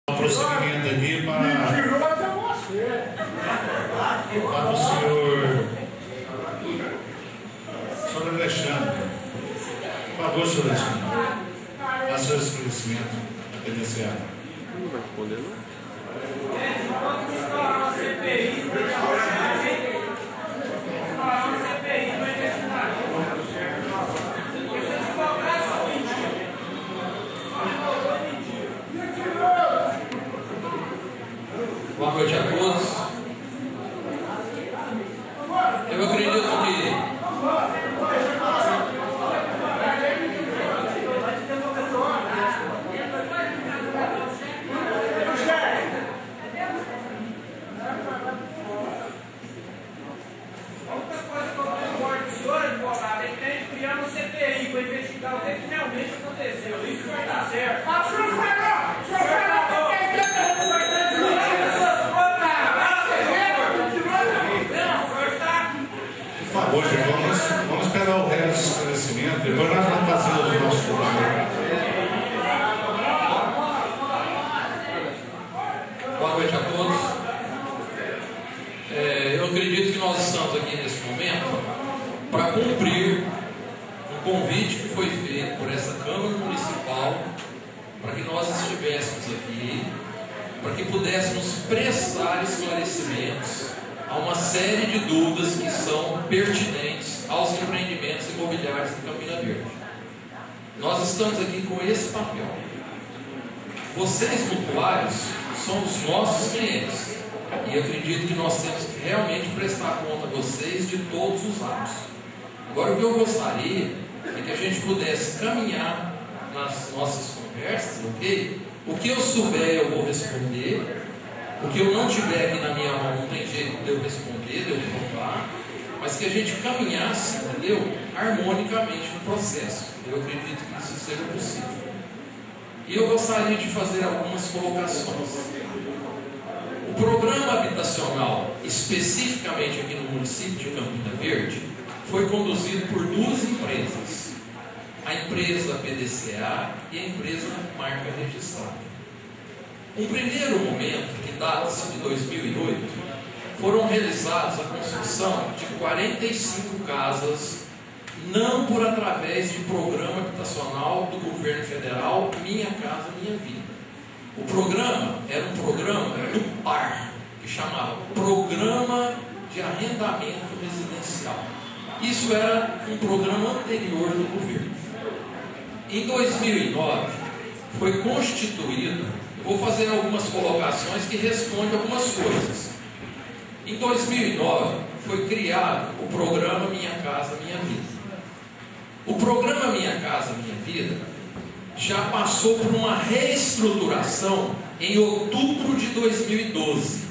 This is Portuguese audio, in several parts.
Um procedimento aqui para o senhor Alexandre. Por favor, senhor Alexandre, faça seu esclarecimento penitenciário. Não vai responder, não? Boa noite a todos. Eu acredito que CPI para investigar o que realmente aconteceu. Isso vai dar certo. Por favor, gente, vamos esperar o resto do esclarecimento. Depois nós vamos fazer o nosso trabalho. boa noite a todos. Eu acredito que nós estamos aqui nesse momento para cumprir o convite que foi feito por essa Câmara Municipal para que nós estivéssemos aqui, para que pudéssemos prestar esclarecimentos a uma série de dúvidas que são pertinentes aos empreendimentos imobiliários de Campina Verde. Nós estamos aqui com esse papel. Vocês, mutuários, são os nossos clientes e acredito que nós temos que realmente prestar conta a vocês de todos os lados. Agora, o que eu gostaria é que a gente pudesse caminhar nas nossas conversas, ok? O que eu souber eu vou responder, o que eu não tiver aqui na minha mão não tem jeito de eu responder, de eu provar, mas que a gente caminhasse, entendeu? Harmonicamente no processo. Eu acredito que isso seja possível. E eu gostaria de fazer algumas colocações. O programa habitacional, especificamente aqui no município de Campina Verde, foi conduzido por duas empresas, a empresa PDCA e a empresa Marca Registrada. Um primeiro momento, que data-se de 2008, foram realizados a construção de 45 casas, não por através de programa habitacional do governo federal Minha Casa Minha Vida. O programa era um programa do PAR, que chamava Programa de Arrendamento Residencial. Isso era um programa anterior do governo. Em 2009, foi constituído, eu vou fazer algumas colocações que respondem algumas coisas. Em 2009, foi criado o programa Minha Casa Minha Vida. O programa Minha Casa Minha Vida já passou por uma reestruturação em outubro de 2012.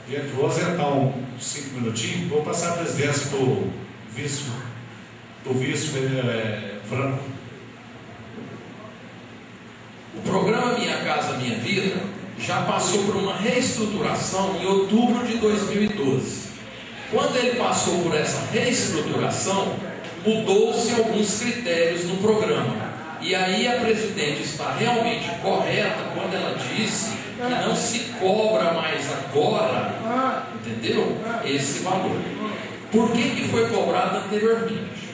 Gente, vou ausentar uns 5 minutinhos. Vou passar a presidência para o vice Franco. O programa Minha Casa Minha Vida já passou por uma reestruturação em outubro de 2012. Quando ele passou por essa reestruturação, mudou-se alguns critérios no programa. E aí a presidente está realmente correta quando ela disse que não se cobra mais agora, entendeu? Esse valor. Por que foi cobrado anteriormente?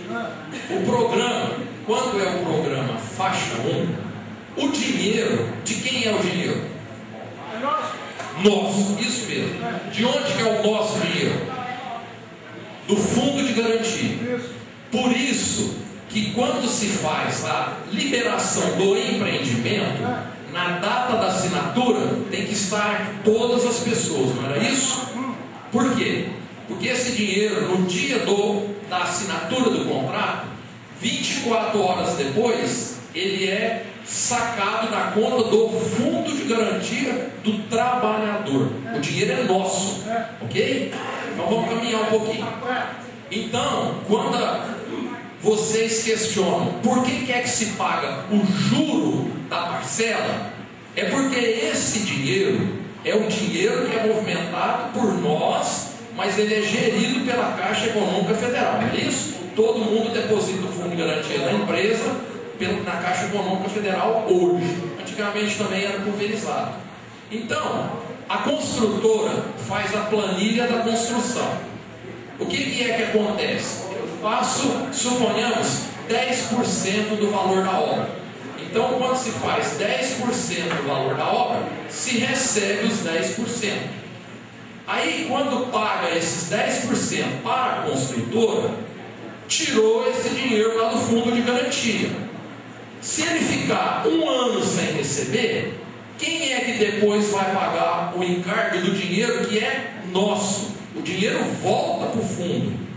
O programa, quando é o programa faixa 1, o dinheiro, de quem é o dinheiro? Nosso, isso mesmo. De onde que é o nosso dinheiro? Do fundo de garantia. Por isso que quando se faz a liberação do empreendimento, na data da assinatura tem que estar todas as pessoas, não era isso? Por quê? Porque esse dinheiro, no dia da assinatura do contrato, 24 horas depois, ele é sacado da conta do fundo de garantia do trabalhador. O dinheiro é nosso, ok? Então vamos caminhar um pouquinho. Então, quando vocês questionam por que é que se paga o juro da parcela, é porque esse dinheiro é o dinheiro que é movimentado por nós, mas ele é gerido pela Caixa Econômica Federal, não é isso? Todo mundo deposita o fundo de garantia da empresa na Caixa Econômica Federal hoje. Antigamente também era pulverizado. Então, a construtora faz a planilha da construção. O que é que acontece? Eu faço, suponhamos, 10% do valor da obra. Então, quando se faz 10% do valor da obra, se recebe os 10%. Aí, quando paga esses 10% para a construtora, tirou esse dinheiro lá do fundo de garantia. Se ele ficar um ano sem receber, quem é que depois vai pagar o encargo do dinheiro que é nosso? O dinheiro volta para o fundo.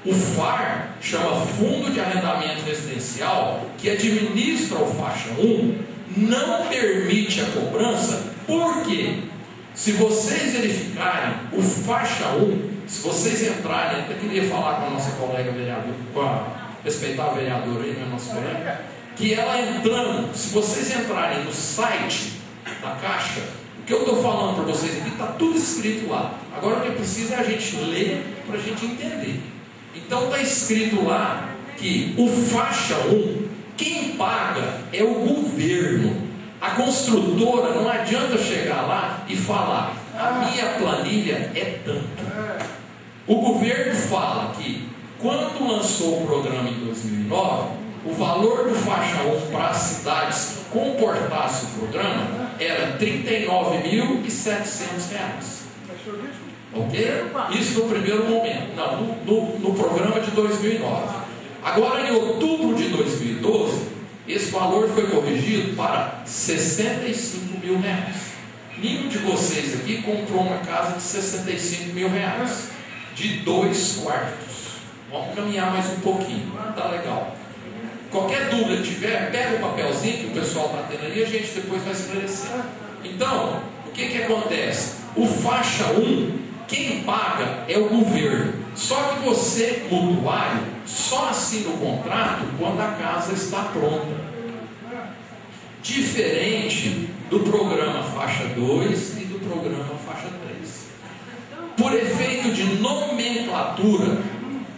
O FAR, chama Fundo de Arrendamento Residencial, que administra o faixa 1, não permite a cobrança. Por quê? Se vocês verificarem o faixa 1, se vocês entrarem, eu queria falar com a nossa colega vereadora, com a respeitável vereadora aí, nossa colega, que ela entrando, se vocês entrarem no site da Caixa, o que eu estou falando para vocês aqui está tudo escrito lá. Agora o que precisa é a gente ler para a gente entender. Então está escrito lá que o faixa 1, quem paga é o governo. A construtora não adianta chegar lá e falar, a minha planilha é tanto. O governo fala que quando lançou o programa em 2009, o valor do faixa 1 para as cidades que comportassem o programa era R$ 39.700. Ok? Isso no primeiro momento, não, no programa de 2009. Agora, em outubro de 2012, esse valor foi corrigido para R$ 65 mil. Nenhum de vocês aqui comprou uma casa de R$ 65 mil, de 2 quartos. Vamos caminhar mais um pouquinho, tá legal. Qualquer dúvida que tiver, pega o papelzinho que o pessoal está tendo aí e a gente depois vai esclarecer. Então, o que acontece? O faixa 1, quem paga é o governo. Só que você, mutuário, só assina o contrato quando a casa está pronta. Diferente do programa faixa 2 e do programa faixa 3. Por efeito de nomenclatura,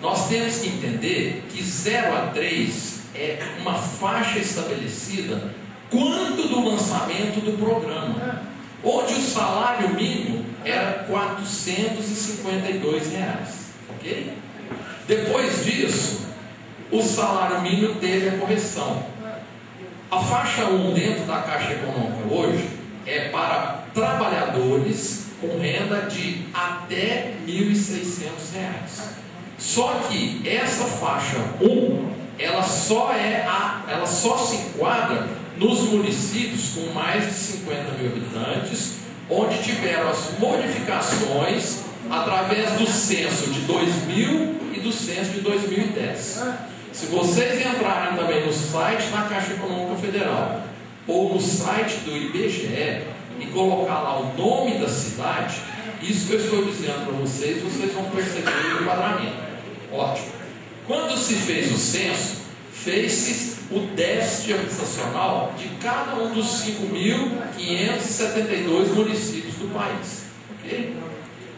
nós temos que entender que 0 a 3 é uma faixa estabelecida quanto do lançamento do programa, onde o salário mínimo era R$ 452, ok? Depois disso, o salário mínimo teve a correção. A faixa 1 dentro da Caixa Econômica hoje é para trabalhadores com renda de até R$ 1.600. Só que essa faixa 1, ela só se enquadra nos municípios com mais de 50 mil habitantes, onde tiveram as modificações através do censo de 2000 e do censo de 2010. Se vocês entrarem também no site da Caixa Econômica Federal ou no site do IBGE e colocar lá o nome da cidade, isso que eu estou dizendo para vocês, vocês vão perceber o enquadramento. Ótimo. Quando se fez o censo, fez-se o déficit habitacional de cada um dos 5.572 municípios do país. Ok?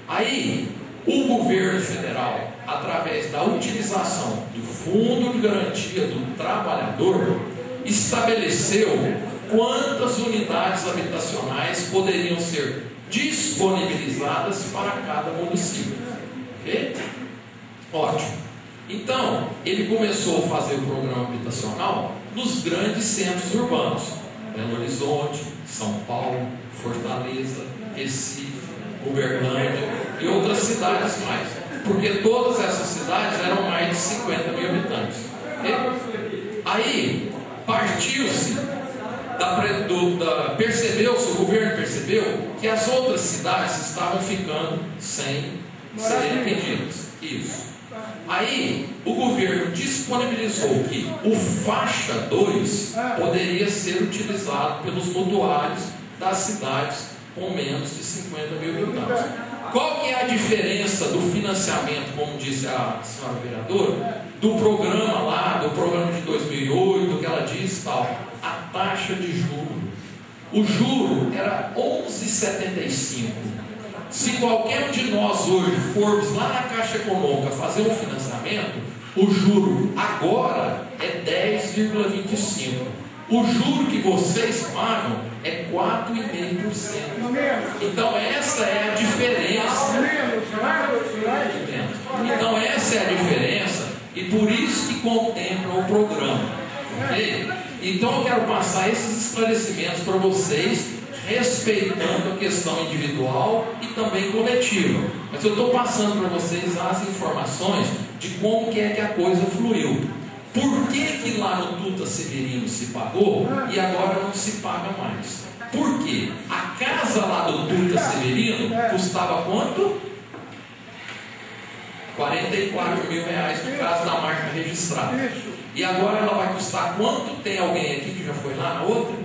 Aí, o governo federal, através da utilização do Fundo de Garantia do Trabalhador, estabeleceu quantas unidades habitacionais poderiam ser disponibilizadas para cada município. Ok? Ótimo. Então, ele começou a fazer o programa habitacional nos grandes centros urbanos: Belo Horizonte, São Paulo, Fortaleza, Recife, Uberlândia e outras cidades mais, porque todas essas cidades eram mais de 50 mil habitantes. Aí, partiu-se, o governo percebeu que as outras cidades estavam ficando sem serem atendidas. Isso. Aí, o governo disponibilizou que o faixa 2 poderia ser utilizado pelos mutuários das cidades com menos de 50 mil habitantes. Qual que é a diferença do financiamento, como disse a senhora vereadora, do programa lá, do programa de 2008, que ela disse tal? A taxa de juro. O juro era 11,75. Se qualquer um de nós hoje formos lá na Caixa Econômica fazer um financiamento, o juro agora é 10,25%. O juro que vocês pagam é 4,5%. Então essa é a diferença. Então essa é a diferença e por isso que contempla o programa. Okay? Então eu quero passar esses esclarecimentos para vocês, respeitando a questão individual e também coletiva. Mas eu estou passando para vocês as informações de como que é que a coisa fluiu. Por que lá no Tuta Severino se pagou e agora não se paga mais? Por quê? A casa lá do Tuta Severino custava quanto? 44 mil reais no caso da marca registrada. E agora ela vai custar quanto? Tem alguém aqui que já foi lá na outra?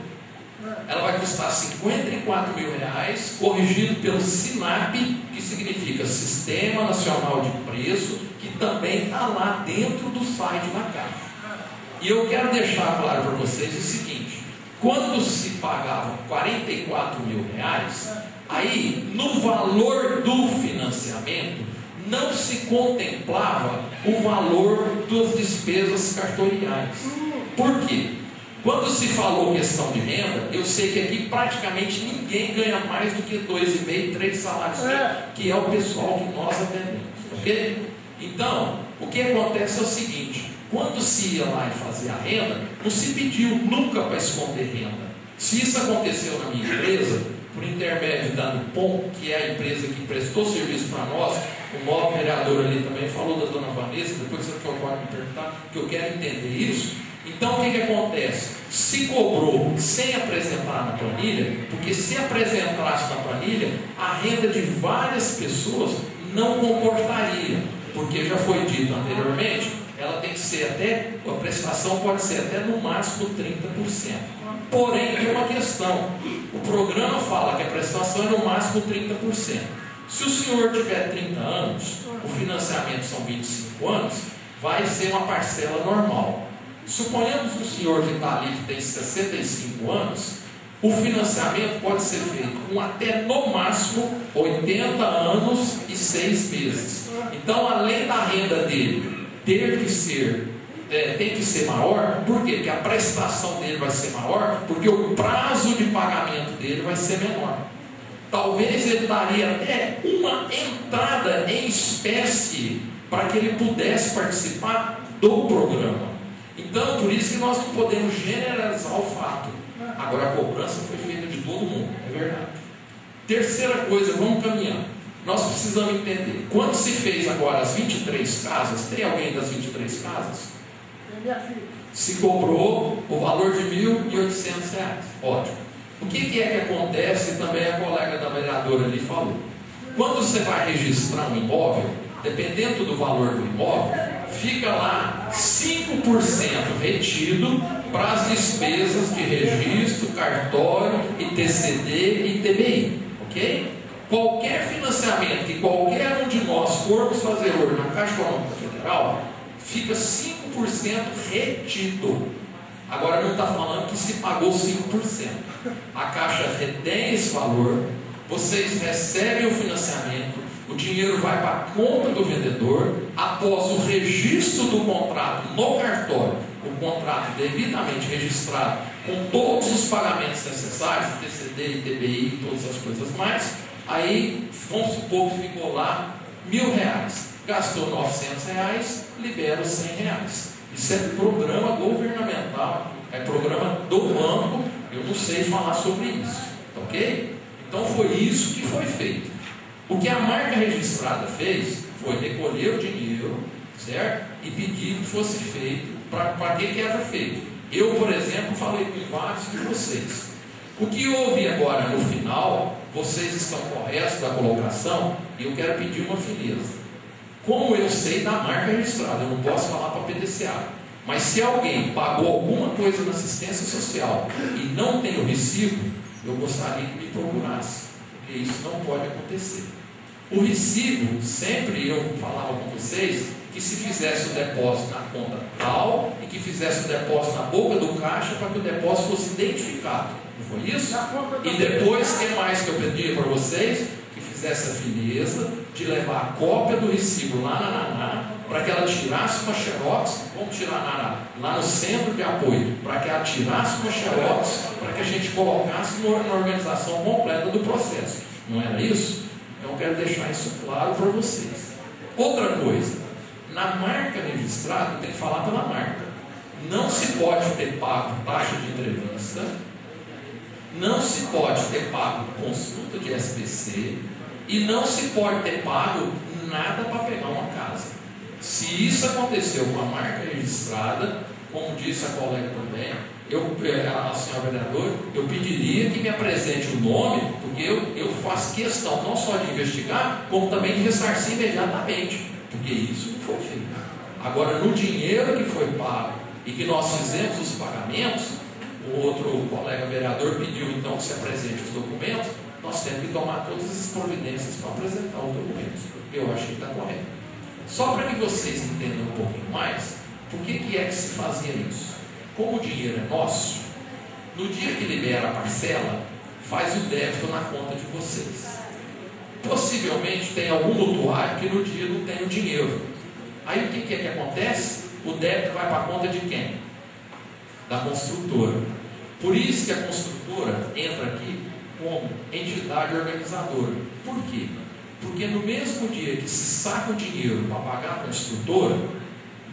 Ela vai custar 54 mil reais, corrigido pelo SINAP, que significa Sistema Nacional de Preço, que também está lá dentro do site da Caixa. E eu quero deixar claro para vocês o seguinte: quando se pagava 44 mil reais, aí no valor do financiamento não se contemplava o valor das despesas cartoriais. Por quê? Quando se falou questão de renda, eu sei que aqui praticamente ninguém ganha mais do que 2,5, 3 salários mínimos, que é o pessoal que nós atendemos, ok? Então, o que acontece é o seguinte: quando se ia lá e fazia a renda, não se pediu nunca para esconder renda. Se isso aconteceu na minha empresa, por intermédio da Nupom, que é a empresa que prestou serviço para nós, o novo vereador ali também falou da dona Vanessa, depois você pode me perguntar, que eu quero entender isso. Então o que acontece? Se cobrou sem apresentar na planilha, porque se apresentasse na planilha, a renda de várias pessoas não comportaria, porque já foi dito anteriormente, ela tem que ser até, a prestação pode ser até no máximo 30%. Porém, tem uma questão: o programa fala que a prestação é no máximo 30%. Se o senhor tiver 30 anos, o financiamento são 25 anos, vai ser uma parcela normal. Suponhamos que o senhor que está ali, que tem 65 anos, o financiamento pode ser feito com até no máximo 80 anos e 6 meses. Então, além da renda dele tem que ser maior, por quê? Porque a prestação dele vai ser maior, porque o prazo de pagamento dele vai ser menor. Talvez ele daria até uma entrada em espécie para que ele pudesse participar do programa. Então, por isso que nós não podemos generalizar o fato. Agora, a cobrança foi feita de todo mundo, é verdade. Terceira coisa, vamos caminhar. Nós precisamos entender, quando se fez agora as 23 casas, tem alguém das 23 casas? Se cobrou o valor de R$ 1.800. Ótimo. O que é que acontece, também a colega da vereadora ali falou. Quando você vai registrar um imóvel, dependendo do valor do imóvel, fica lá 5% retido para as despesas de registro, cartório, ITCD e ITBI, ok? Qualquer financiamento que qualquer um de nós formos fazer hoje na Caixa Econômica Federal, fica 5% retido. Agora não está falando que se pagou 5%. A Caixa retém esse valor, vocês recebem o financiamento, o dinheiro vai para a conta do vendedor. Após o registro do contrato no cartório, o contrato devidamente registrado, com todos os pagamentos necessários, TCD, ITBI e todas as coisas mais, aí vamos supor que ficou lá R$ 1.000, gastou R$ 900, libera os R$ 100. Isso é programa governamental, é programa do banco. Eu não sei falar sobre isso, ok? Então foi isso que foi feito. O que a marca registrada fez foi recolher o dinheiro, certo? E pedir que fosse feito. Para que era feito? Eu, por exemplo, falei com vários de vocês. O que houve agora no final, vocês estão corretos da colocação, e eu quero pedir uma fineza. Como eu sei da marca registrada, eu não posso falar para a PDCA, mas se alguém pagou alguma coisa na assistência social e não tem o recibo, eu gostaria que me procurasse, porque isso não pode acontecer. O recibo, sempre eu falava com vocês, que se fizesse o depósito na conta tal e que fizesse o depósito na boca do caixa para que o depósito fosse identificado. Não foi isso? E depois, o que mais que eu pedi para vocês? Que fizesse a fineza de levar a cópia do recibo lá na Naná, para que ela tirasse uma xerox, vamos tirar a Naná, lá no centro de apoio, para que ela tirasse uma xerox, para que a gente colocasse na organização completa do processo. Não era isso? Então eu quero deixar isso claro para vocês. Outra coisa, na marca registrada, tem que falar pela marca. Não se pode ter pago taxa de entrevista, não se pode ter pago consulta de SPC e não se pode ter pago nada para pegar uma casa. Se isso aconteceu com a marca registrada, como disse a colega também, a senhora vereadora, eu pediria que me apresente o nome, porque eu faço questão não só de investigar, como também de ressarcir imediatamente, porque isso não foi feito. Agora, no dinheiro que foi pago e que nós fizemos os pagamentos, o outro colega vereador pediu então que se apresente os documentos, nós temos que tomar todas as providências para apresentar os documentos. Eu acho que está correto. Só para que vocês entendam um pouquinho mais, por que é que se fazia isso? Como o dinheiro é nosso, no dia que libera a parcela, faz o débito na conta de vocês. Possivelmente tem algum mutuário que no dia não tem o dinheiro. Aí o que é que acontece? O débito vai para a conta de quem? Da construtora. Por isso que a construtora entra aqui como entidade organizadora. Por quê? Porque no mesmo dia que se saca o dinheiro para pagar a construtora,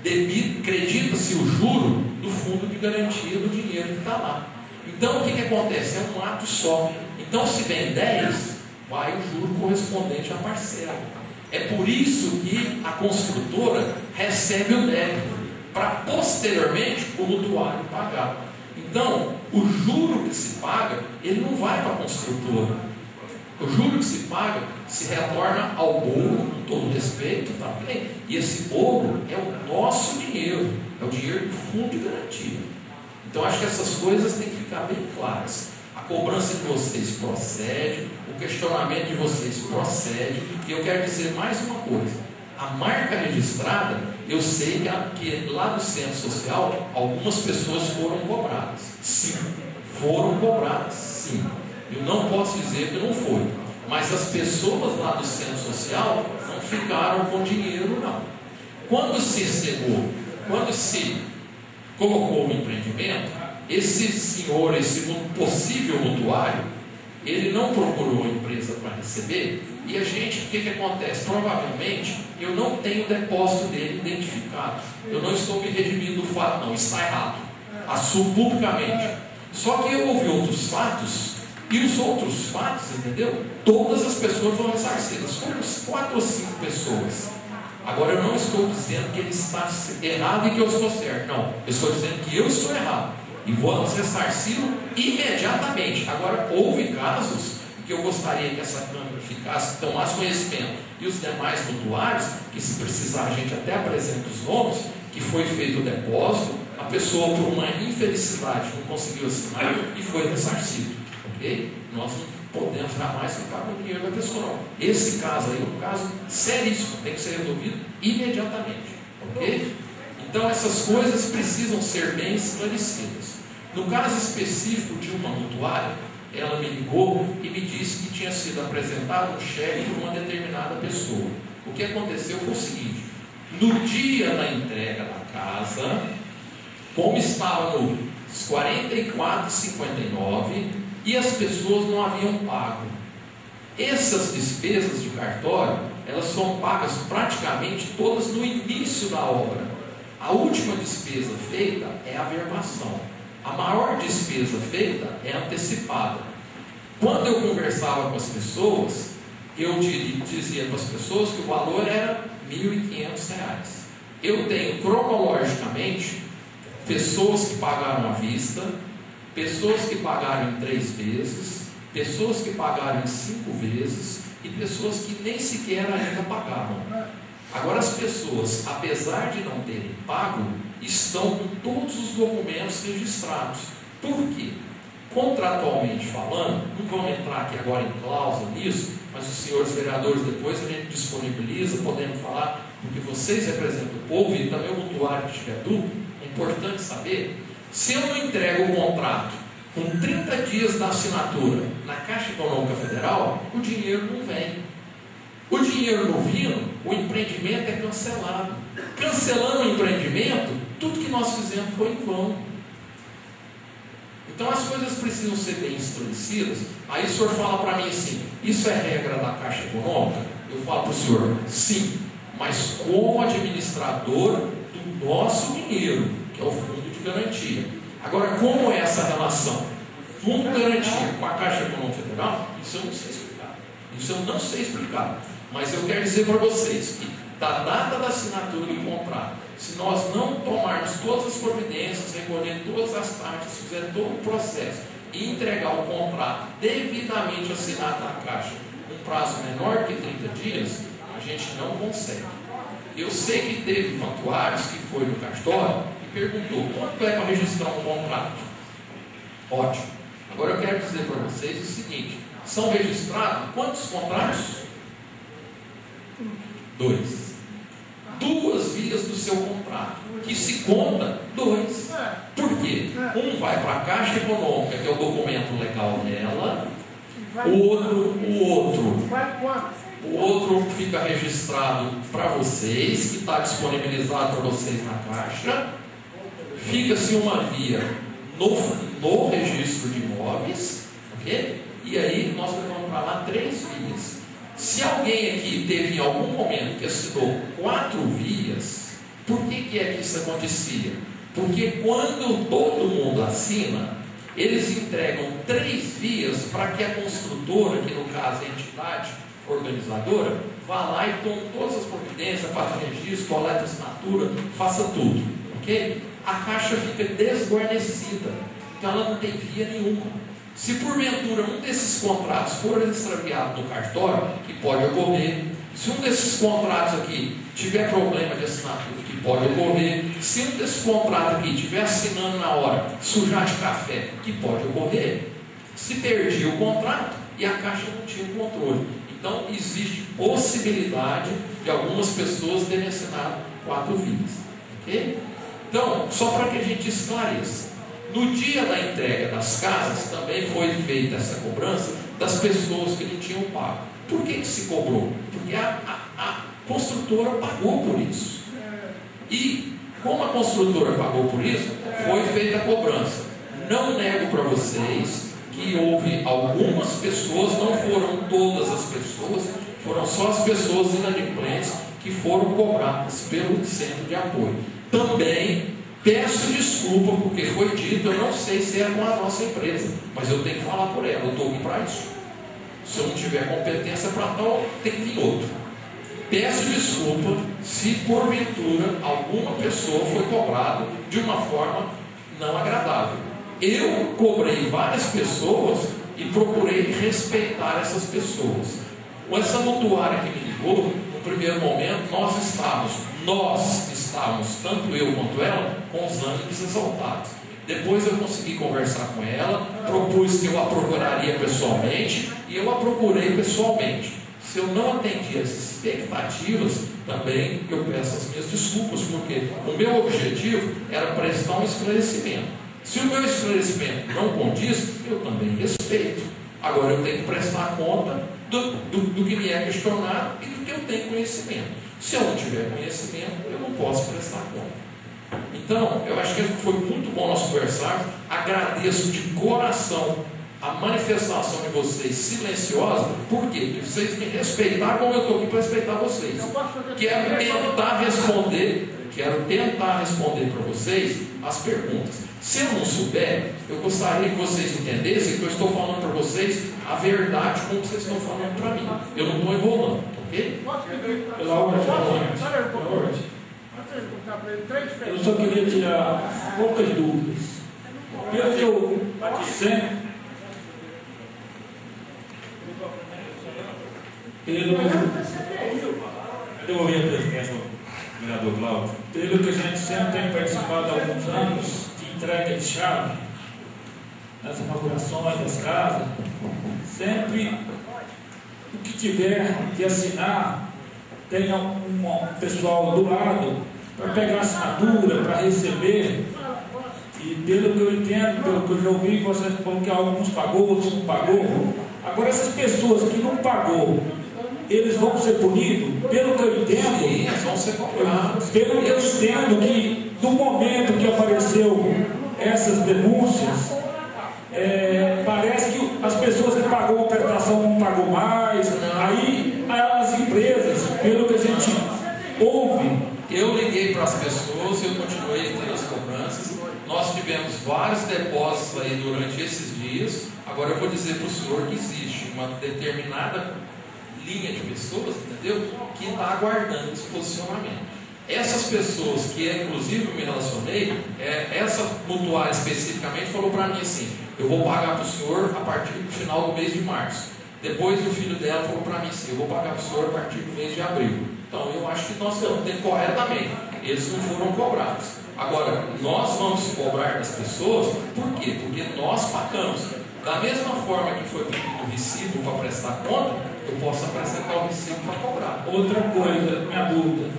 acredita-se o juro do fundo de garantia do dinheiro que está lá. Então o que acontece? É um ato só. Então se vem 10, vai o juro correspondente à parcela. É por isso que a construtora recebe o débito, para posteriormente o mutuário pagar. Então, o juro que se paga, ele não vai para a construtora. O juro que se paga se retorna ao bolo, com todo respeito também. E esse bolo é o nosso dinheiro, é o dinheiro do fundo de garantia. Então, acho que essas coisas têm que ficar bem claras. A cobrança de vocês procede, o questionamento de vocês procede. E eu quero dizer mais uma coisa. A marca registrada, eu sei que lá no centro social, algumas pessoas foram cobradas. Sim, foram cobradas, sim. Eu não posso dizer que não foi. Mas as pessoas lá do centro social não ficaram com dinheiro, não. Quando se colocou o empreendimento, esse senhor, esse possível mutuário, ele não procurou a empresa para receber. E a gente, o que acontece? Provavelmente eu não tenho o depósito dele identificado. Eu não estou me redimindo do fato, não, está errado. Assumo publicamente. Só que eu ouvi outros fatos, e os outros fatos, entendeu? Todas as pessoas foram ressarcidas, foram 4 ou 5 pessoas. Agora eu não estou dizendo que ele está errado e que eu estou certo. Não, eu estou dizendo que eu estou errado. E vamos ressarci-lo imediatamente. Agora, houve casos que eu gostaria que essa Câmara tomasse conhecimento, e os demais mutuários, que se precisar a gente até apresenta os nomes, que foi feito o depósito, a pessoa por uma infelicidade não conseguiu assinar e foi ressarcido, ok? Nós não podemos jamais ficar com o dinheiro da pessoa, não. Esse caso aí é um caso seríssimo, tem que ser resolvido imediatamente, ok? Então essas coisas precisam ser bem esclarecidas. No caso específico de uma mutuária, ela me ligou e me disse que tinha sido apresentado um cheque por uma determinada pessoa. O que aconteceu foi o seguinte: no dia da entrega da casa, como estava no 44,59 e as pessoas não haviam pago, essas despesas de cartório, elas são pagas praticamente todas no início da obra. A última despesa feita é a verbação. A maior despesa feita é antecipada. Quando eu conversava com as pessoas, eu dizia para as pessoas que o valor era R$ 1.500. Eu tenho cronologicamente pessoas que pagaram à vista, pessoas que pagaram em 3 vezes, pessoas que pagaram em 5 vezes e pessoas que nem sequer ainda pagavam. Agora as pessoas, apesar de não terem pago, estão com todos os documentos registrados. Por quê? Contratualmente falando, não vamos entrar aqui agora em cláusula nisso, mas os senhores vereadores depois a gente disponibiliza, podemos falar, porque vocês representam o povo e também o mutuário que tiver dúvida. É importante saber, se eu não entrego o contrato com 30 dias da assinatura na Caixa Econômica Federal, o dinheiro não vem. O dinheiro não vindo, o empreendimento é cancelado. Cancelando o empreendimento, tudo que nós fizemos foi em vão. Então as coisas precisam ser bem estabelecidas. Aí o senhor fala para mim assim, isso é regra da Caixa Econômica? Eu falo para o senhor, sim, mas como administrador do nosso dinheiro, que é o Fundo de Garantia. Agora, como é essa relação? Fundo de Garantia com a Caixa Econômica Federal, isso eu não sei explicar. Isso eu não sei explicar. Mas eu quero dizer para vocês que da data da assinatura do contrato, se nós não tomarmos todas as providências, recolher todas as taxas, fizer todo o processo e entregar o contrato devidamente assinado na Caixa, um prazo menor que 30 dias, a gente não consegue. Eu sei que teve vantuários que foi no cartório e perguntou, quanto é para registrar um contrato? Ótimo. Agora eu quero dizer para vocês o seguinte, são registrados quantos contratos? 2. 2 vias do seu contrato, que se conta 2. Por quê? Um vai para a Caixa Econômica, que é o documento legal dela, o outro fica registrado para vocês, que está disponibilizado para vocês na Caixa, fica-se uma via no registro de imóveis, ok? E aí nós vamos para lá 3 vias. Se alguém aqui teve em algum momento que assinou 4 vias, por que é que isso acontecia? Porque quando todo mundo assina, eles entregam 3 vias para que a construtora, que no caso é a entidade organizadora, vá lá e tome todas as providências, faça registro, coleta assinatura, faça tudo, ok? A Caixa fica desguarnecida, então ela não tem via nenhuma. Se porventura um desses contratos for extraviado no cartório, que pode ocorrer, se um desses contratos aqui tiver problema de assinatura, que pode ocorrer, se um desses contratos aqui estiver assinando na hora, sujar de café, que pode ocorrer, se perdia o contrato e a Caixa não tinha o controle. Então existe possibilidade de algumas pessoas terem assinado 4 vias, ok? Então, só para que a gente esclareça, no dia da entrega das casas também foi feita essa cobrança das pessoas que não tinham pago. Por que se cobrou? Porque a construtora pagou por isso. E como a construtora pagou por isso, foi feita a cobrança. Não nego para vocês que houve algumas pessoas, não foram todas as pessoas, foram só as pessoas inadimplentes que foram cobradas pelo centro de apoio. Também peço desculpa porque foi dito, eu não sei se é com a nossa empresa, mas eu tenho que falar por ela, eu estou aqui para isso. Se eu não tiver competência para tal, tem que vir outro. Peço desculpa se porventura alguma pessoa foi cobrada de uma forma não agradável. Eu cobrei várias pessoas e procurei respeitar essas pessoas. Com essa mutuária que me ligou, no primeiro momento nós estávamos, tanto eu quanto ela, com os ânimos exaltados. Depois eu consegui conversar com ela, propus que eu a procuraria pessoalmente, e eu a procurei pessoalmente. Se eu não atendi as expectativas, também eu peço as minhas desculpas, porque o meu objetivo era prestar um esclarecimento. Se o meu esclarecimento não condiz, eu também respeito. Agora eu tenho que prestar conta do que me é questionado e do que eu tenho conhecimento. Se eu não tiver conhecimento, eu não posso prestar conta. Então, eu acho que foi muito bom nós conversarmos. Agradeço de coração a manifestação de vocês silenciosa. Por quê? Porque vocês me respeitaram como eu estou aqui para respeitar vocês. Quero tentar responder para vocês as perguntas. Se eu não souber, eu gostaria que vocês entendessem que eu estou falando para vocês a verdade como vocês estão falando para mim. Eu não estou enrolando, ok? Pela ordem, eu só queria tirar poucas dúvidas. Pelo que eu sempre, eu ouvi a presidência do vereador Cláudio, pelo que a gente sempre tem participado há alguns anos de entrega de chave nas inaugurações das casas, sempre o que tiver que assinar, tenha um pessoal do lado para pegar assinatura, para receber. E pelo que eu entendo, pelo que eu já ouvi, vocês falam que alguns pagou, outros não pagou. Agora essas pessoas que não pagou, eles vão ser punidos? Pelo que eu entendo, Sim, eles vão ser cobrados. pelo que eu entendo, que no momento que apareceu essas denúncias, parece que as pessoas que pagou a operação não pagou mais, aí as empresas, pelo que a gente ouve. Eu liguei para as pessoas, eu continuei tendo as cobranças. Nós tivemos vários depósitos aí durante esses dias. Agora eu vou dizer para o senhor que existe uma determinada linha de pessoas, entendeu? Que está aguardando esse posicionamento. Essas pessoas que inclusive eu me relacionei, essa mutuária especificamente falou para mim assim: eu vou pagar para o senhor a partir do final do mês de março. Depois o filho dela falou para mim assim: eu vou pagar para o senhor a partir do mês de abril. Então eu acho que nós estamos tendo corretamente. Eles não foram cobrados. Agora, nós vamos cobrar das pessoas, por quê? Porque nós pagamos. Da mesma forma que foi pedido o recibo para prestar conta, eu posso apresentar o recibo para cobrar. Outra coisa, minha dúvida: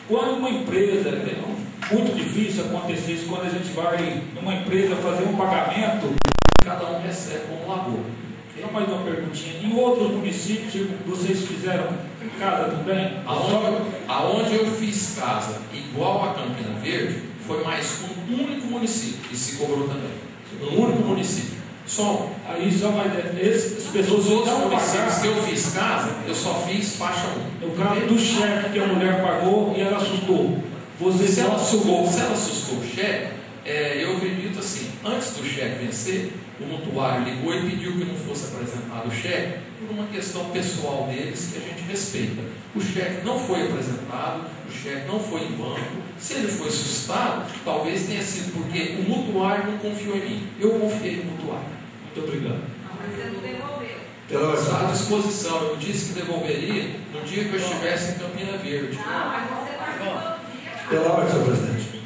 quando uma empresa, é muito difícil acontecer isso, quando a gente vai numa empresa fazer um pagamento, Cada um recebe como labor. só mais uma perguntinha, em outros municípios vocês fizeram casa também? Aonde eu fiz casa igual a Campina Verde, foi mais um único município que se cobrou também. Um único município. Só. Aí só mais essas pessoas Os outros não municípios pagaram. que eu fiz casa, eu só fiz faixa 1. No caso do cheque que a mulher pagou e ela assustou, você Se ela não assustou. assustou o cheque, eu acredito assim, antes do cheque vencer, o mutuário ligou e pediu que não fosse apresentado o cheque por uma questão pessoal deles que a gente respeita. O cheque não foi apresentado, o cheque não foi em banco. Se ele foi assustado, talvez tenha sido porque o mutuário não confiou em mim. Eu confiei no mutuário. Muito obrigado. Mas você não devolveu. Está à disposição. Eu disse que devolveria no dia que eu estivesse em Campina Verde. Não, mas você participou. Pela ordem, senhor presidente.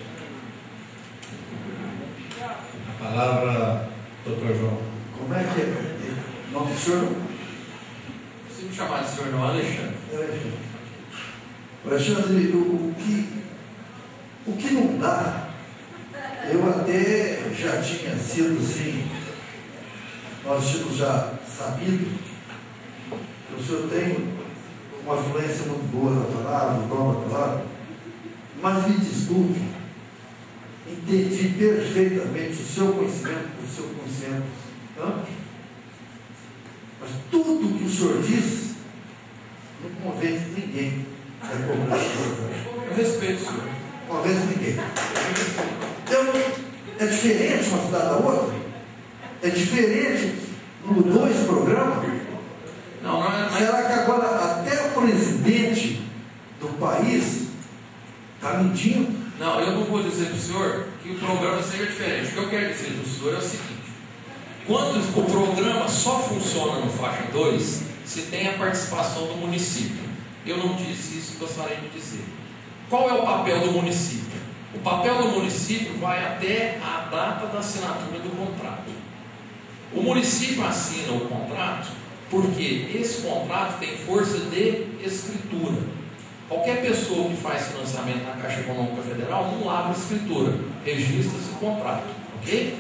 A palavra, doutor João. Como é que é? O nome do senhor? Se me chamar de senhor não, Alexandre. Alexandre, o que não dá, eu até já tinha sido assim, nós tínhamos já sabido que o senhor tem uma fluência muito boa da palavra, o dom da palavra, mas me desculpe, entendi perfeitamente o seu conhecimento, amplo, mas tudo que o senhor diz não convence ninguém. Eu respeito o senhor. Convence ninguém. Então, é diferente uma cidade da outra? É diferente? Mudou esse programa? Não é. Será que agora até o presidente do país está mentindo? Não, eu não vou dizer para o senhor que o programa seja diferente. O que eu quero dizer para o senhor é o seguinte: quando o programa só funciona no faixa 2, se tem a participação do município. Eu não disse isso, gostaria de dizer. Qual é o papel do município? O papel do município vai até a data da assinatura do contrato. O município assina o contrato porque esse contrato tem força de escritura. Qualquer pessoa que faz financiamento na Caixa Econômica Federal não abre escritura, registra-se o contrato, ok?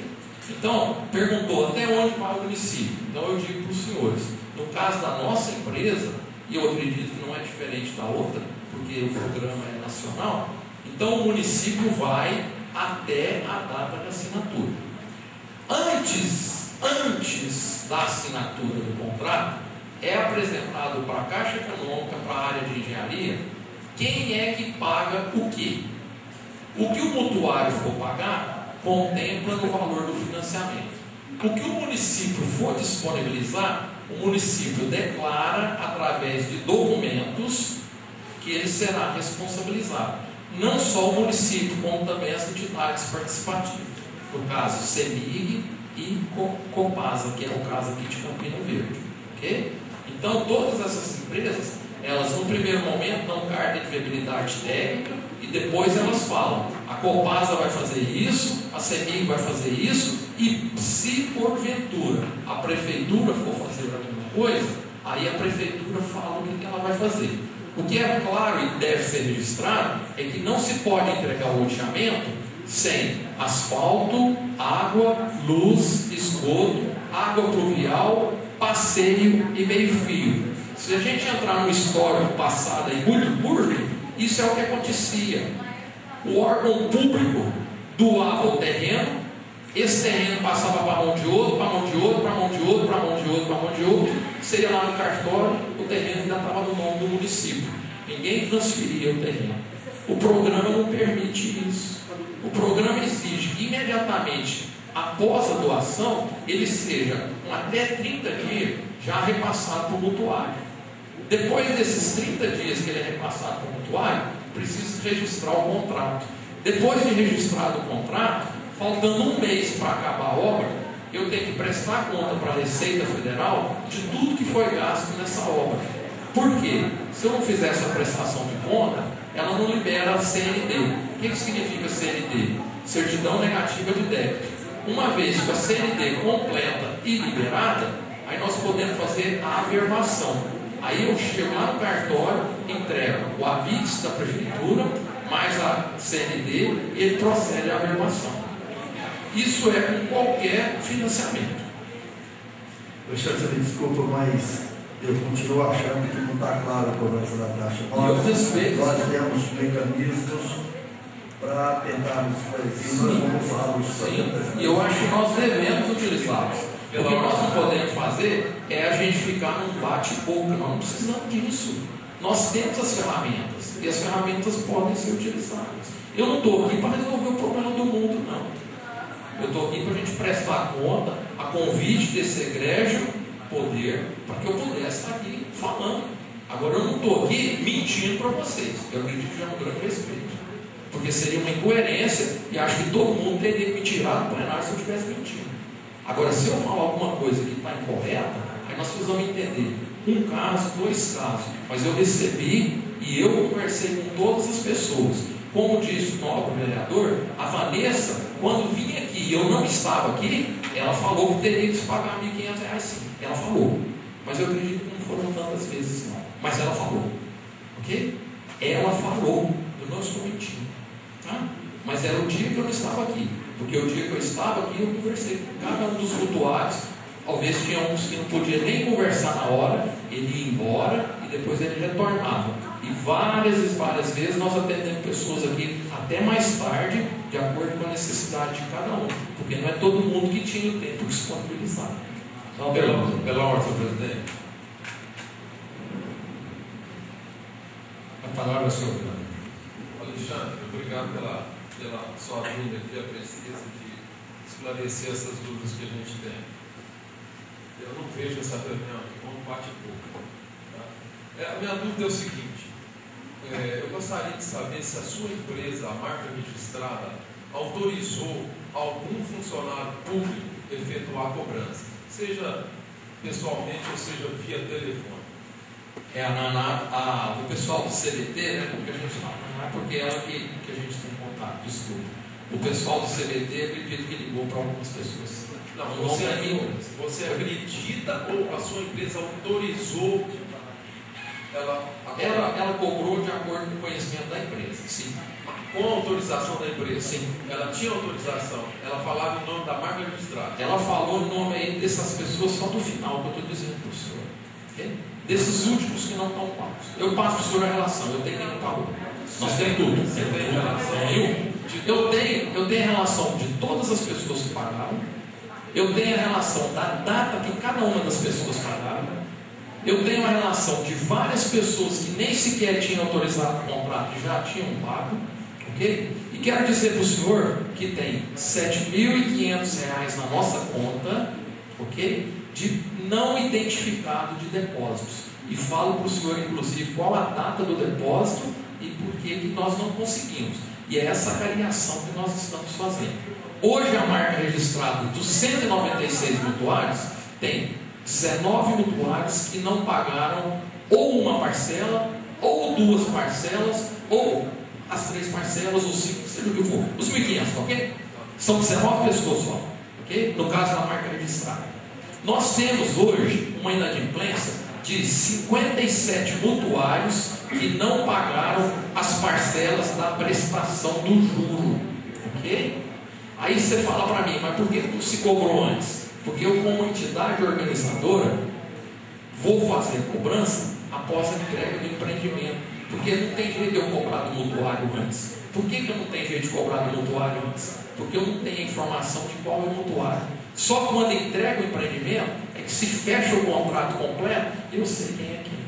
Então, perguntou até onde vai o município. Então eu digo para os senhores, no caso da nossa empresa, e eu acredito que não é diferente da outra, porque o programa é nacional, então o município vai até a data de assinatura. Antes da assinatura do contrato, é apresentado para a Caixa Econômica, para a área de engenharia, quem é que paga o quê? O que o mutuário for pagar, contempla no valor do financiamento. O que o município for disponibilizar, o município declara através de documentos que ele será responsabilizado. Não só o município, como também as entidades participativas. No caso, CEMIG e Copasa, que é o caso aqui de Campina Verde. Ok? Então, todas essas empresas, elas no primeiro momento dão carta de viabilidade técnica e depois elas falam: a Copasa vai fazer isso, a CEMIG vai fazer isso, e se porventura a prefeitura for fazer alguma coisa, aí a prefeitura fala o que ela vai fazer. O que é claro e deve ser registrado é que não se pode entregar o loteamento sem asfalto, água, luz, esgoto, água pluvial, passeio e meio-fio. Se a gente entrar no histórico passado aí muito curto, isso é o que acontecia. O órgão público doava o terreno, esse terreno passava para a mão de outro, para a mão de outro, para a mão de outro, para a mão de outro, para a mão de outro. Você ia lá no cartório, o terreno ainda estava no nome do município. Ninguém transferia o terreno. O programa não permite isso. O programa exige que imediatamente após a doação, ele seja com até 30 dias já repassado para o mutuário. Depois desses 30 dias que ele é repassado para o mutuário, precisa registrar o contrato. Depois de registrado o contrato, faltando um mês para acabar a obra, eu tenho que prestar conta para a Receita Federal de tudo que foi gasto nessa obra. Por quê? Se eu não fizer essa prestação de conta, ela não libera a CND. O que significa CND? Certidão Negativa de Débito. Uma vez que a CND completa e liberada, aí nós podemos fazer a averbação. Aí eu chego lá no cartório, entrego o habite da prefeitura, mais a CND, e ele procede à averbação. Isso é com qualquer financiamento. Alexandre, me desculpa, mas eu continuo achando que não está claro a cobrança da taxa. Nós temos mecanismos para tentar nos esclarecer, nós vamos falar sim. E eu acho que nós devemos utilizá-los. O que nós não podemos fazer é a gente ficar num bate-boca. Nós não precisamos disso. Nós temos as ferramentas e as ferramentas podem ser utilizadas. Eu não estou aqui para resolver o problema do mundo, não. Eu estou aqui para a gente prestar conta a convite desse egrégio poder para que eu pudesse estar aqui falando. Agora eu não estou aqui mentindo para vocês. Eu acredito que é um grande respeito, porque seria uma incoerência e acho que todo mundo teria que me tirar do plenário se eu estivesse mentindo. Agora, se eu falar alguma coisa que está incorreta, aí nós precisamos entender um caso, dois casos, mas eu recebi e eu conversei com todas as pessoas. Como disse o nobre vereador, a Vanessa, quando vinha aqui e eu não estava aqui, ela falou que teria que se pagar R$1.500 sim. Ela falou, mas eu acredito que não foram tantas vezes não, mas ela falou, ok? Ela falou, eu não estou mentindo, tá? Mas era o dia que eu não estava aqui. Porque o dia que eu estava aqui, eu conversei com cada um dos mutuários. Talvez tinha uns que não podia nem conversar na hora, ele ia embora e depois ele retornava. E várias vezes nós atendemos pessoas aqui até mais tarde, de acordo com a necessidade de cada um. Porque não é todo mundo que tinha o tempo disponibilizado. Então, pela ordem, senhor presidente. A palavra é sua. Alexandre, obrigado pela sua vinda aqui, a precisa de esclarecer essas dúvidas que a gente tem. Eu não vejo essa reunião aqui como bate-boca. Tá? A minha dúvida é o seguinte: eu gostaria de saber se a sua empresa, a marca registrada, autorizou algum funcionário público a efetuar a cobrança, seja pessoalmente ou seja via telefone. O pessoal do CBT, né, porque a gente fala, não é porque é ela que a gente tem contato, desculpa. O pessoal do CBT, acredito que ligou para algumas pessoas. Não, você acredita ou a sua empresa autorizou ela cobrou de acordo com o conhecimento da empresa, sim. Com a autorização da empresa? Sim. Ela tinha autorização? Ela falava em nome da marca registrada? Ela falou o nome aí dessas pessoas só do final, que eu estou dizendo para o senhor. Okay? Desses últimos que não estão pagos. Eu passo para o senhor a relação, eu tenho quem não pagou. Nós temos tudo. Você tem relação? Eu tenho a relação de todas as pessoas que pagaram. Eu tenho a relação da data que cada uma das pessoas pagaram. Eu tenho a relação de várias pessoas que nem sequer tinham autorizado o contrato e já tinham pago. Ok? E quero dizer para o senhor que tem R$ 7.500 na nossa conta, ok? De não identificado de depósitos. E falo para o senhor, inclusive, qual a data do depósito e por que nós não conseguimos. E é essa cariação que nós estamos fazendo. Hoje a marca registrada dos 196 mutuários tem 19 mutuários que não pagaram ou uma parcela, ou duas parcelas, ou as 3 parcelas, ou 5, seja o que for. Os 1.500, ok? São 19 pessoas só, ok? No caso da marca registrada. Nós temos hoje uma inadimplência de 57 mutuários que não pagaram as parcelas da prestação do juro, ok? Aí você fala para mim, mas por que não se cobrou antes? Porque eu, como entidade organizadora, vou fazer a cobrança após a entrega do empreendimento, porque não tem jeito de eu cobrar do mutuário antes. Por que eu não tenho jeito de cobrar do mutuário antes? Porque eu não tenho a informação de qual é o mutuário. Só quando entrega o empreendimento é que se fecha o contrato completo e eu sei quem é quem.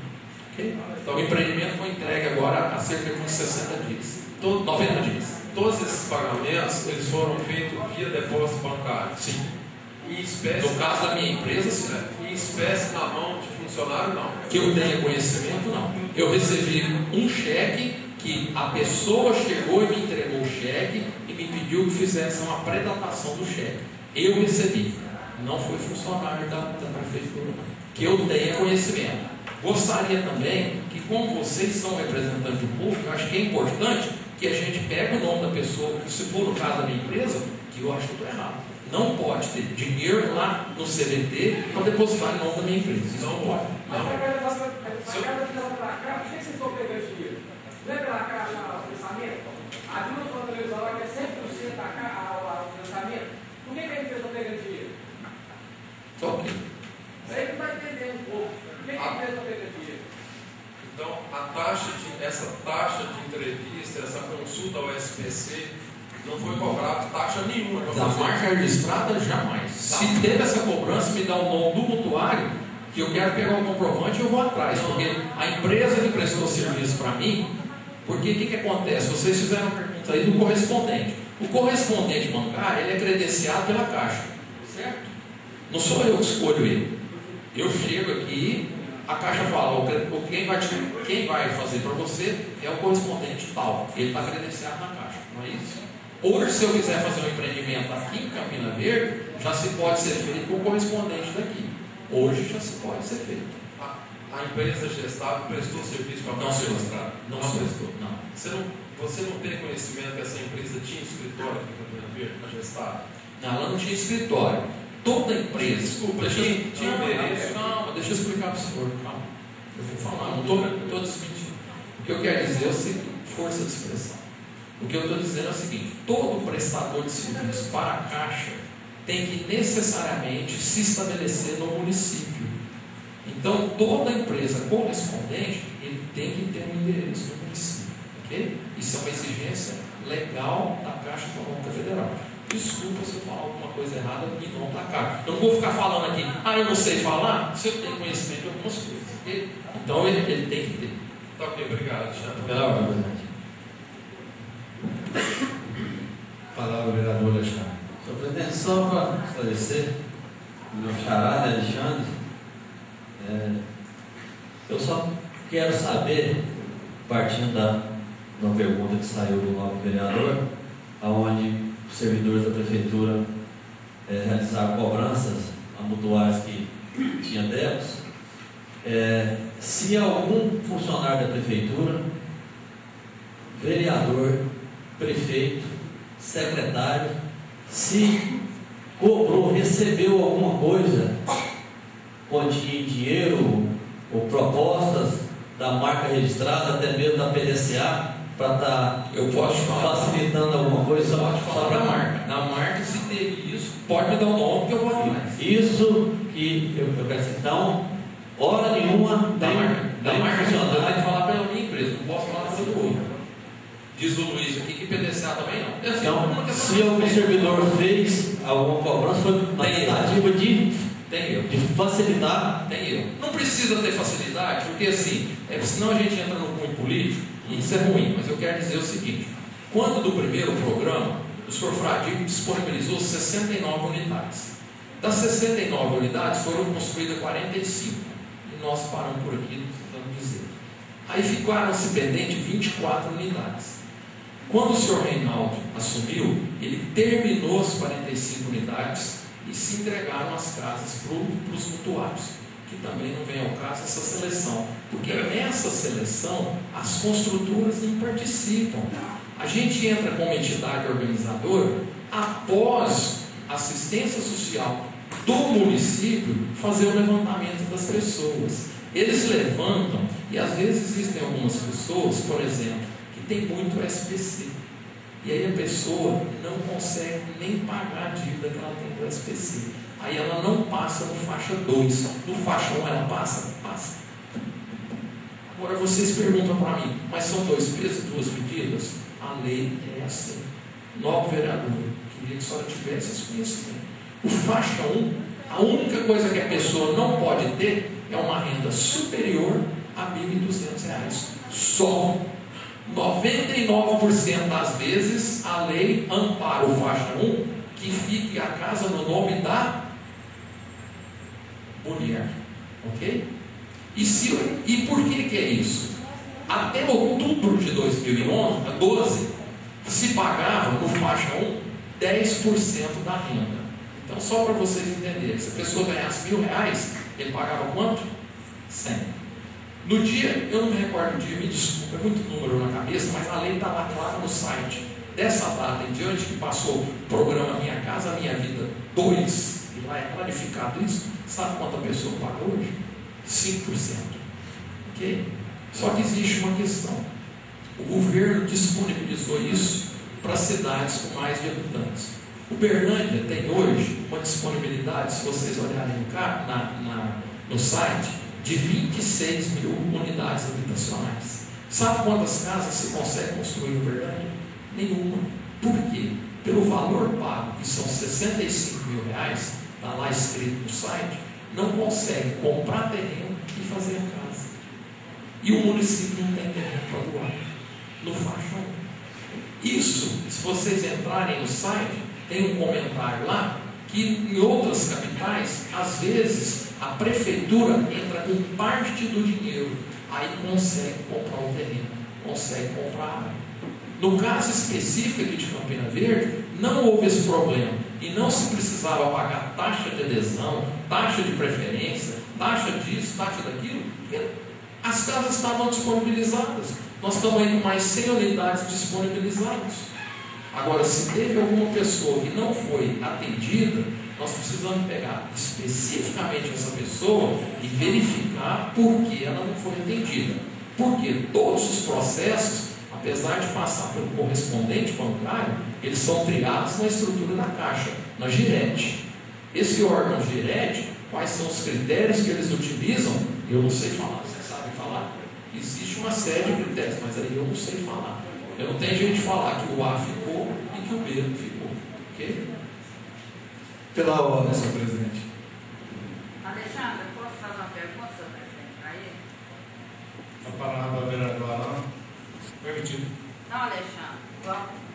Okay? Então o empreendimento foi entregue agora há cerca de uns 60 dias, 90 dias. Todos esses pagamentos, eles foram feitos via depósito bancário? Sim. E espécie? No caso da minha empresa, sim. E espécie na mão de funcionário, não? Que eu tenha conhecimento, não. Eu recebi um cheque que a pessoa chegou e me entregou o cheque e me pediu que fizesse uma predatação do cheque. Eu recebi. Não foi funcionário da prefeitura, não. Que eu tenha conhecimento. Gostaria também que, como vocês são representantes do público, eu acho que é importante que a gente pegue o nome da pessoa, se for no caso da minha empresa, que eu acho que estou errado. Não pode ter dinheiro lá no CVT para depositar em nome da minha empresa. Isso não pode. Mas a cada final para cá, por que vocês estão pegando dinheiro? Não é pela caixa ao financiamento? A Dilma falou na televisão que é 100% ao financiamento. Por que a empresa está pegando dinheiro? Só que. Isso aí que não está entendendo um pouco. Por que a empresa está pegando dinheiro? Então, essa taxa de entrevista, essa consulta ao SPC, não foi cobrado taxa nenhuma. Da marca registrada, jamais. Se teve essa cobrança, me dá o nome do mutuário, que eu quero pegar o comprovante e eu vou atrás. Porque a empresa que prestou serviço para mim, porque o que acontece? Vocês fizeram uma pergunta aí do correspondente. O correspondente bancário, ele é credenciado pela Caixa. Certo? Não sou eu que escolho ele. Eu chego aqui, a Caixa fala, quem vai fazer para você é o correspondente tal. Ele está credenciado na Caixa, não é isso? Hoje, se eu quiser fazer um empreendimento aqui em Campina Verde, já se pode ser feito com o correspondente daqui. Hoje já se pode ser feito. A empresa gestada prestou serviço para a Não, senhor. Não prestou. Não. Você não tem conhecimento que essa empresa tinha escritório aqui em Campina Verde, a gestada? Não, ela não tinha escritório. Toda empresa. Desculpa, tinha endereço. Calma, deixa eu explicar para o senhor. Calma. Eu vou falar, não estou desmentindo. O que eu quero dizer é o seguinte: força de expressão. O que eu estou dizendo é o seguinte: todo prestador de serviço para a Caixa tem que necessariamente se estabelecer no município. Então, toda empresa correspondente, ele tem que ter um endereço no município. Okay? Isso é uma exigência legal da Caixa Econômica Federal. Desculpa se eu falar alguma coisa errada em nome da Caixa. Eu não vou ficar falando aqui, eu não sei falar, se eu tenho conhecimento de algumas coisas. Okay? Então, ele tem que ter. Tá ok, obrigado, Alexandre. Pela ordem, presidente. Palavra, vereador Alexandre. Senhor presidente, só para esclarecer, o meu xará, Alexandre, eu só quero saber, partindo da uma pergunta que saiu do novo vereador, aonde os servidores da prefeitura realizaram cobranças a mutuários que tinham débitos, se algum funcionário da prefeitura, vereador, prefeito, secretário, se cobrou, recebeu alguma coisa, quantia em dinheiro ou propostas da marca registrada, até mesmo da PDCA, para estar facilitando alguma coisa, só para a marca. Na marca, se teve isso, pode me dar o nome que eu vou atrás. Isso que eu quero dizer. Então, hora nenhuma da marca funcionário. Eu tenho que falar pela minha empresa, não posso falar pelo outro. Diz o Luiz aqui que PDCA também não. Então, se algum servidor fez alguma cobrança, foi na tentativa de facilitar. Tem eu. Não precisa ter facilidade, porque assim, senão a gente entra no cunho político, e isso é ruim, mas eu quero dizer o seguinte: quando do primeiro programa, o senhor Fradique disponibilizou 69 unidades. Das 69 unidades foram construídas 45. E nós paramos por aqui, precisamos dizer. Aí ficaram-se pendentes 24 unidades. Quando o senhor Reinaldo assumiu, ele terminou as 45 unidades e se entregaram as casas para os mutuários, que também não vem ao caso essa seleção, porque nessa seleção as construtoras não participam. A gente entra como entidade organizadora após assistência social do município fazer o levantamento das pessoas. Eles levantam, e às vezes existem algumas pessoas, por exemplo, que tem muito SPC, e aí a pessoa não consegue nem pagar a dívida que ela tem do SPC. Aí ela não passa no faixa 2, no faixa 1 ela passa casa. Agora vocês perguntam para mim, mas são 2 pesos, 2 medidas? A lei é assim. Novo vereador, queria que a senhora tivesse esse conhecimento. O faixa 1, a única coisa que a pessoa não pode ter é uma renda superior a R$ 1.200. Só. 99% das vezes a lei ampara o faixa 1 que fique a casa no nome da mulher. Ok? E por que é isso? Até outubro de 2012 se pagava no faixa 1 10% da renda. Então, só para vocês entenderem, se a pessoa ganhasse R$1.000, ele pagava quanto? 100. No dia, eu não me recordo o dia, me desculpa, é muito número na cabeça, mas a lei está lá clara no site. Dessa data em diante, que passou o programa Minha Casa Minha Vida 2, e lá é clarificado isso, sabe quanto a pessoa paga hoje? 5%. Ok? Só que existe uma questão. O governo disponibilizou isso para cidades com mais de habitantes. Uberlândia tem hoje uma disponibilidade, se vocês olharem no site, de 26 mil unidades habitacionais. Sabe quantas casas se consegue construir em Uberlândia? Nenhuma. Por quê? Pelo valor pago, que são R$65 mil, está lá escrito no site, não consegue comprar terreno e fazer a casa. E o município não tem terreno para doar. No faixa 1. Isso, se vocês entrarem no site, tem um comentário lá que em outras capitais, às vezes, a prefeitura entra com parte do dinheiro, aí consegue comprar o terreno, consegue comprar a área. No caso específico aqui de Campina Verde, não houve esse problema e não se precisava pagar taxa de adesão, taxa de preferência, taxa disso, taxa daquilo, porque as casas estavam disponibilizadas. Nós estamos aí com mais 100 unidades disponibilizadas. Agora, se teve alguma pessoa que não foi atendida, nós precisamos pegar especificamente essa pessoa e verificar por que ela não foi atendida. Porque todos os processos, apesar de passar pelo correspondente bancário, eles são triados na estrutura da Caixa, na Girete. Esse órgão Girete, quais são os critérios que eles utilizam, eu não sei falar. Vocês sabem falar? Existe uma série de critérios, mas aí eu não sei falar. Eu não tenho jeito de falar que o A ficou e que o B não ficou. Ok? Pela ordem, senhor presidente. Alexandre, posso fazer uma pergunta, senhor presidente, para ele? A palavra ao vereador Alain. Permitido. Não, Alexandre,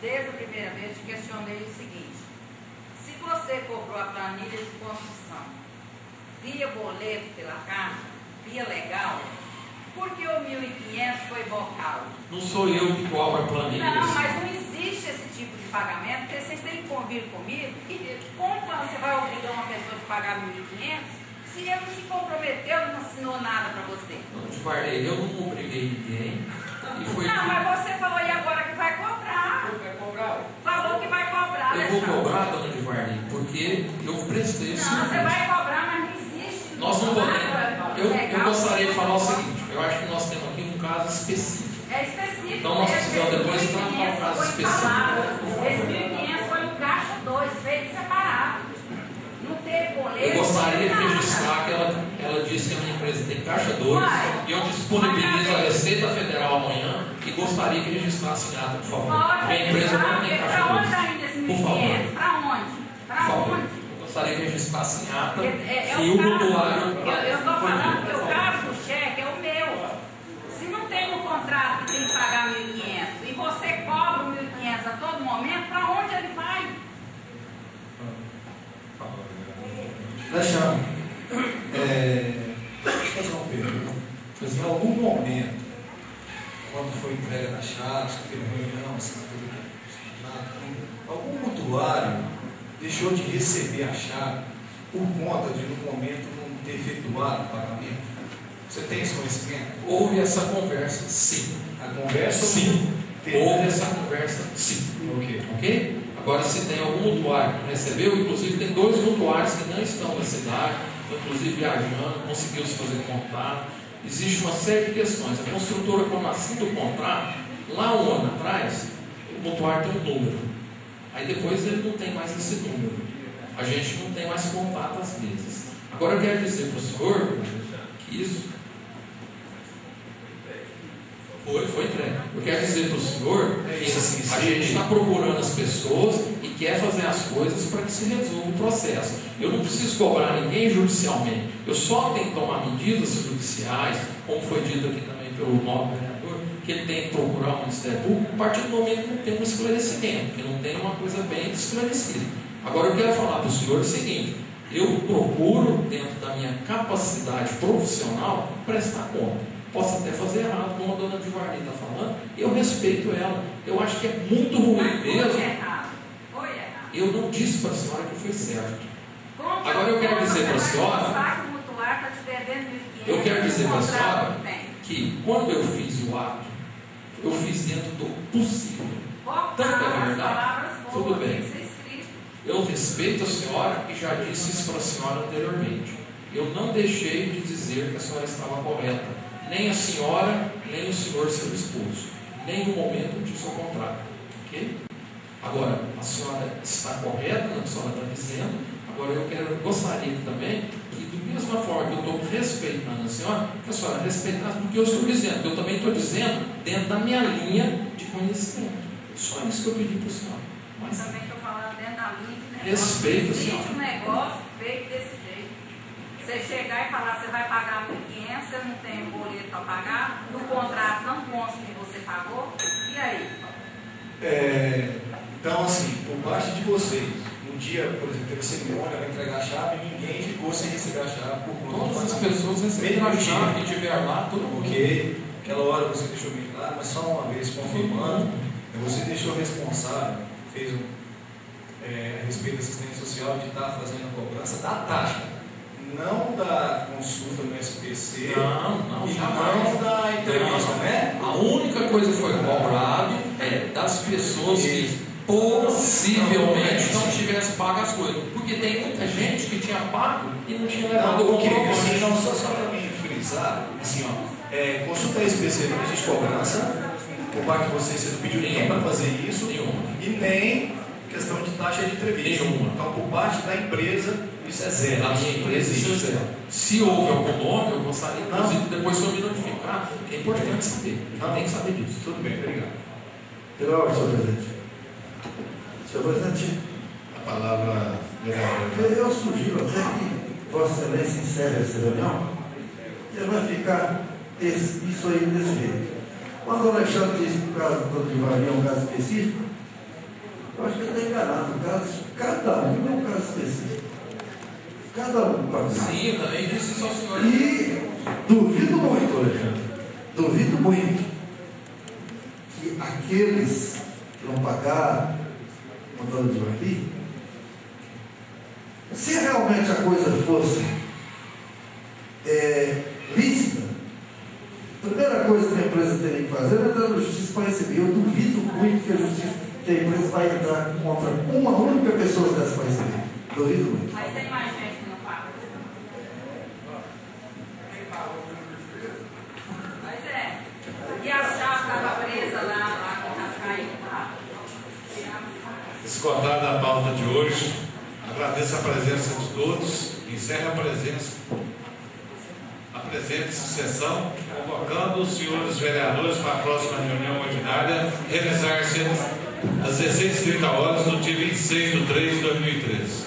desde a primeira vez te questionei o seguinte: se você cobrou a planilha de construção via boleto pela Caixa, via legal, por que o 1.500 foi bocal? Não sou eu que cobro a planilha. Não, mas não existe esse tipo de pagamento, porque vocês têm que convir comigo. E como você vai obrigar uma pessoa a pagar 1.500 se ele não se comprometeu, não assinou nada para você? Não, de Varley, eu não obriguei ninguém. E foi Não, mas você falou e agora que vai cobrar. Vai cobrar? Falou que vai cobrar, Eu vou Alexandre. cobrar, dona de Varley, porque eu prestei esse Não, você serviço. vai cobrar, mas não existe. Nós não podemos. Eu Legal, gostaria de falar o seguinte: eu acho que nós temos aqui um caso específico. É específico. Então nós precisamos depois tratar o caso específico. Esse 1.500 foi um caixa 2, feito separado. Não teve boleto. Eu gostaria de nada. registrar que ela disse que a minha empresa tem caixa 2 e eu disponibilizo a Receita Federal amanhã e gostaria que registrasse em ata, por favor. A minha empresa não tem caixa Para 2. onde ainda esse 1.500? Por favor. Para onde? Por Para favor. onde? Eu gostaria que registrasse em ata É e o mutuário. Eu estou falando que o caso do cheque é o meu. Se não tem no contrato que tem que pagar 1.500 e você cobra o 1.500 a todo momento, para onde ele vai? Alexandre, deixa eu fazer uma pergunta. Em algum momento, quando foi entrega das chaves, teve reunião, assinatura do algum mutuário deixou de receber a chave por conta de, no momento, não ter efetuado o pagamento? Você tem esse conhecimento? Houve essa conversa, sim. A conversa? Sim. Houve essa conversa, sim. Ok? Agora, se tem algum mutuário que não recebeu, inclusive tem 2 mutuários que não estão na cidade, inclusive viajando, conseguiu se fazer contato. Existe uma série de questões. A construtora, quando assina o contrato, lá um ano atrás, o mutuário tem um número. Aí depois ele não tem mais esse número. A gente não tem mais contato às vezes. Agora eu quero dizer para o senhor que isso Foi entregue. Eu quero dizer para o senhor que assim, a gente está procurando as pessoas e quer fazer as coisas para que se resolva o processo. Eu não preciso cobrar ninguém judicialmente. Eu só tenho que tomar medidas judiciais, como foi dito aqui também pelo nobre vereador, que ele tem que procurar o Ministério Público a partir do momento que não tem um esclarecimento, que não tem uma coisa bem esclarecida. Agora eu quero falar para o senhor o seguinte: eu procuro, dentro da minha capacidade profissional, prestar conta. Posso até fazer errado, como a dona Divarni está falando, eu respeito ela. Eu acho que é muito ruim mesmo. Foi errado. Eu não disse para a senhora que foi certo. Agora eu quero dizer para a senhora, eu quero dizer para a senhora que quando eu fiz o ato, eu fiz dentro do possível. Tanto é verdade, tudo bem. Eu respeito a senhora e já disse isso para a senhora anteriormente. Eu não deixei de dizer que a senhora estava correta. Nem a senhora, nem o senhor, seu esposo. Nem no momento eu disse o contrário. Ok? Agora, a senhora está correta no que a senhora está dizendo. Agora eu gostaria também que, da mesma forma que eu estou respeitando a senhora, que a senhora respeitasse o que eu estou dizendo. Eu também estou dizendo dentro da minha linha de conhecimento. Só isso que eu pedi para a senhora. Mas também estou falando dentro da linha de negócio. Respeito, senhora. Existe um negócio feito desse jeito. Você chegar e falar, você vai pagar 1.500, você não tem um boleto para pagar, no contrato não consta que você pagou, e aí? Então, assim, por parte de vocês, no dia, por exemplo, teve cerimônia, vai entregar a chave, ninguém ficou sem receber a chave por conta. Todas as pessoas receberam a chave que tiver lá, todo mundo. Porque aquela hora você deixou bem claro, mas só uma vez confirmando, você deixou responsável, fez a respeito da assistência social de estar fazendo a cobrança da taxa. Não da consulta no SPC, não, e não da entrevista, né? A única coisa que foi cobrado é das pessoas que possivelmente não tivessem pago as coisas. Porque tem muita gente que tinha pago e não tinha levado o comprovante. Assim, não, só para mim frisar, assim, consulta SPC não existe cobrança, por parte de vocês não pediu ninguém para fazer isso, e nem questão de taxa de entrevista. Então, por parte da empresa, isso é zero. A minha empresa, isso é zero. Se houve algum nome, eu gostaria, inclusive, depois se eu me notificar, é importante saber. Tem que saber disso. Tudo bem, obrigado. Pela ordem, senhor presidente. Senhor presidente, a palavra, vereador. Eu sugiro até que Vossa Excelência encerre essa reunião, e vai ficar isso aí desse jeito. Quando o Alexandre disse que o caso do Divarni é um caso específico, eu acho que ele está enganado. Cada um é um caso específico. Cada um pode ser. Sim, eu também disse isso ao senhor. E duvido muito, Alexandre, duvido muito que aqueles que vão pagar o dono de Divarni, se realmente a coisa fosse lícita, a primeira coisa que a empresa teria que fazer é dar a justiça para receber. Eu duvido muito que a justiça que a empresa vai entrar contra uma única pessoa dessa para receber. Duvido muito. Mas tem mais gente que não paga. Pois é. E a chave estava presa lá com Cascaíno, tá? Esgotada a pauta de hoje, agradeço a presença de todos, encerro a presente sessão, convocando os senhores vereadores para a próxima reunião ordinária, realizar-se às 16h30 do dia 26/3/2013.